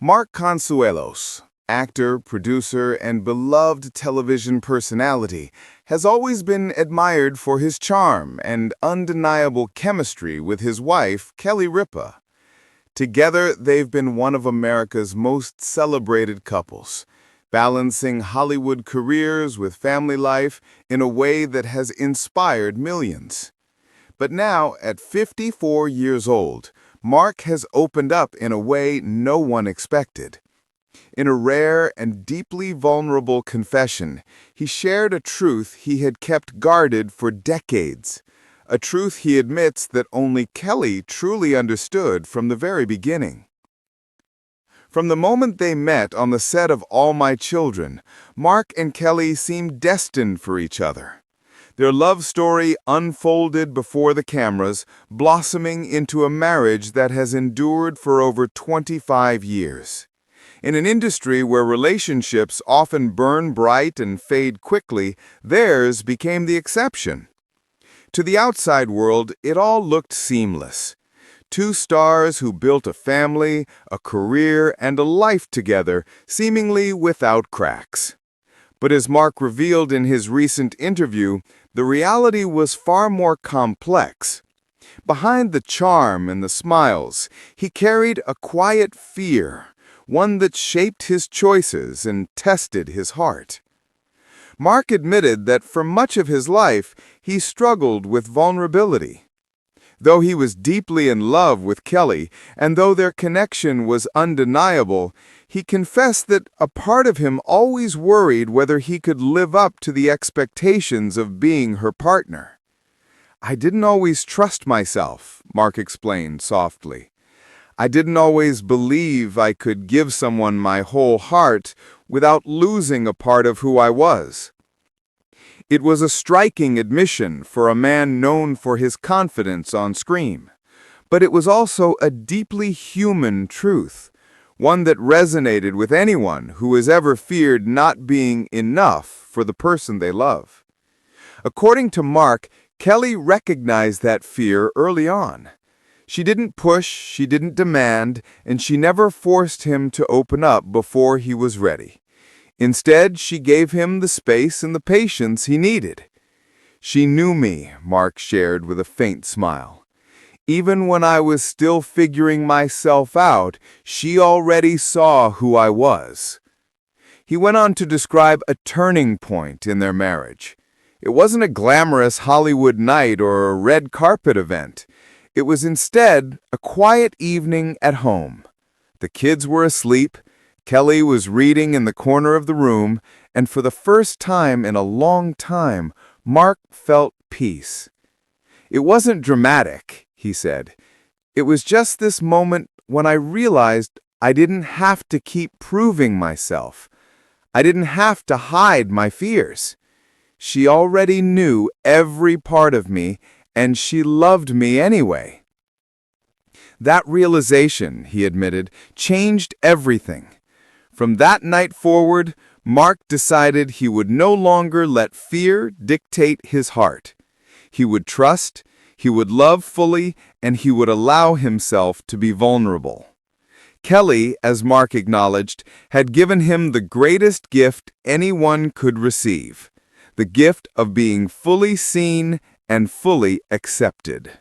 Mark Consuelos, actor, producer, and beloved television personality, has always been admired for his charm and undeniable chemistry with his wife, Kelly Ripa. Together, they've been one of America's most celebrated couples, balancing Hollywood careers with family life in a way that has inspired millions. But now, at 54 years old, Mark has opened up in a way no one expected. In a rare and deeply vulnerable confession, he shared a truth he had kept guarded for decades, a truth he admits that only Kelly truly understood from the very beginning. From the moment they met on the set of All My Children, Mark and Kelly seemed destined for each other. Their love story unfolded before the cameras, blossoming into a marriage that has endured for over 25 years. In an industry where relationships often burn bright and fade quickly, theirs became the exception. To the outside world, it all looked seamless. Two stars who built a family, a career, and a life together, seemingly without cracks. But as Mark revealed in his recent interview, the reality was far more complex. Behind the charm and the smiles, he carried a quiet fear, one that shaped his choices and tested his heart. Mark admitted that for much of his life, he struggled with vulnerability. Though he was deeply in love with Kelly, and though their connection was undeniable, he confessed that a part of him always worried whether he could live up to the expectations of being her partner. "I didn't always trust myself," Mark explained softly. "I didn't always believe I could give someone my whole heart without losing a part of who I was." It was a striking admission for a man known for his confidence on screen, but it was also a deeply human truth, one that resonated with anyone who has ever feared not being enough for the person they love. According to Mark, Kelly recognized that fear early on. She didn't push, she didn't demand, and she never forced him to open up before he was ready. Instead, she gave him the space and the patience he needed. "She knew me," Mark shared with a faint smile. "Even when I was still figuring myself out, she already saw who I was." He went on to describe a turning point in their marriage. It wasn't a glamorous Hollywood night or a red carpet event. It was instead a quiet evening at home. The kids were asleep, Kelly was reading in the corner of the room, and for the first time in a long time, Mark felt peace. "It wasn't dramatic," he said. "It was just this moment when I realized I didn't have to keep proving myself. I didn't have to hide my fears. She already knew every part of me, and she loved me anyway." That realization, he admitted, changed everything. From that night forward, Mark decided he would no longer let fear dictate his heart. He would trust, he would love fully, and he would allow himself to be vulnerable. Kelly, as Mark acknowledged, had given him the greatest gift anyone could receive, the gift of being fully seen and fully accepted.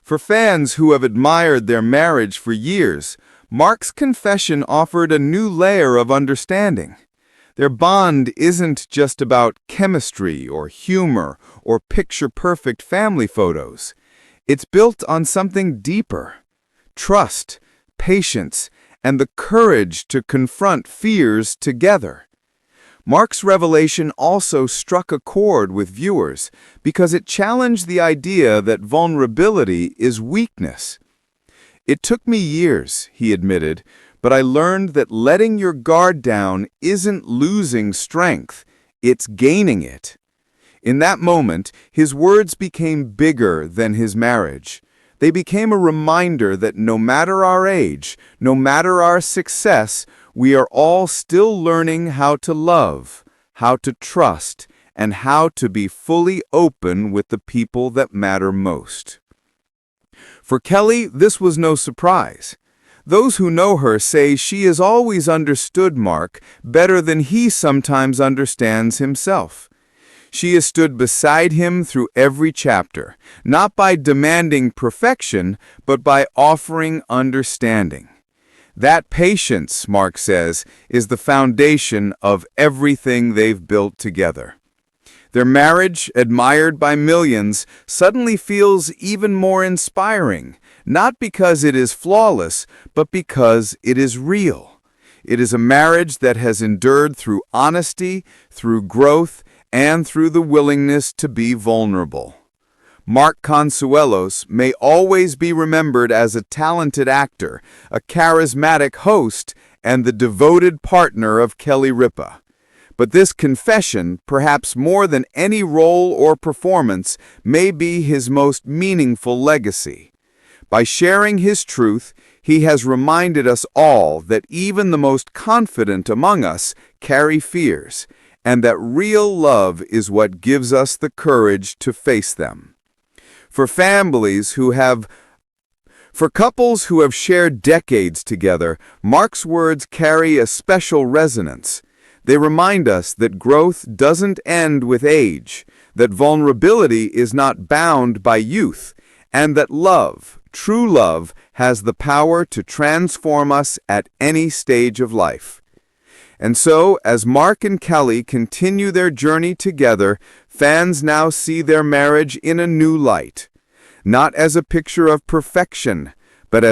For fans who have admired their marriage for years, Mark's confession offered a new layer of understanding. Their bond isn't just about chemistry or humor or picture-perfect family photos. It's built on something deeper: trust, patience, and the courage to confront fears together. Mark's revelation also struck a chord with viewers because it challenged the idea that vulnerability is weakness. "It took me years," he admitted, "but I learned that letting your guard down isn't losing strength, it's gaining it." In that moment, his words became bigger than his marriage. They became a reminder that no matter our age, no matter our success, we are all still learning how to love, how to trust, and how to be fully open with the people that matter most. For Kelly, this was no surprise. Those who know her say she has always understood Mark better than he sometimes understands himself. She has stood beside him through every chapter, not by demanding perfection, but by offering understanding. That patience, Mark says, is the foundation of everything they've built together. Their marriage, admired by millions, suddenly feels even more inspiring, not because it is flawless, but because it is real. It is a marriage that has endured through honesty, through growth, and through the willingness to be vulnerable. Mark Consuelos may always be remembered as a talented actor, a charismatic host, and the devoted partner of Kelly Ripa. But this confession, perhaps more than any role or performance, may be his most meaningful legacy. By sharing his truth, he has reminded us all that even the most confident among us carry fears, and that real love is what gives us the courage to face them. For couples who have shared decades together, Mark's words carry a special resonance. They remind us that growth doesn't end with age, that vulnerability is not bound by youth, and that love, true love, has the power to transform us at any stage of life. And so, as Mark and Kelly continue their journey together, fans now see their marriage in a new light, not as a picture of perfection, but as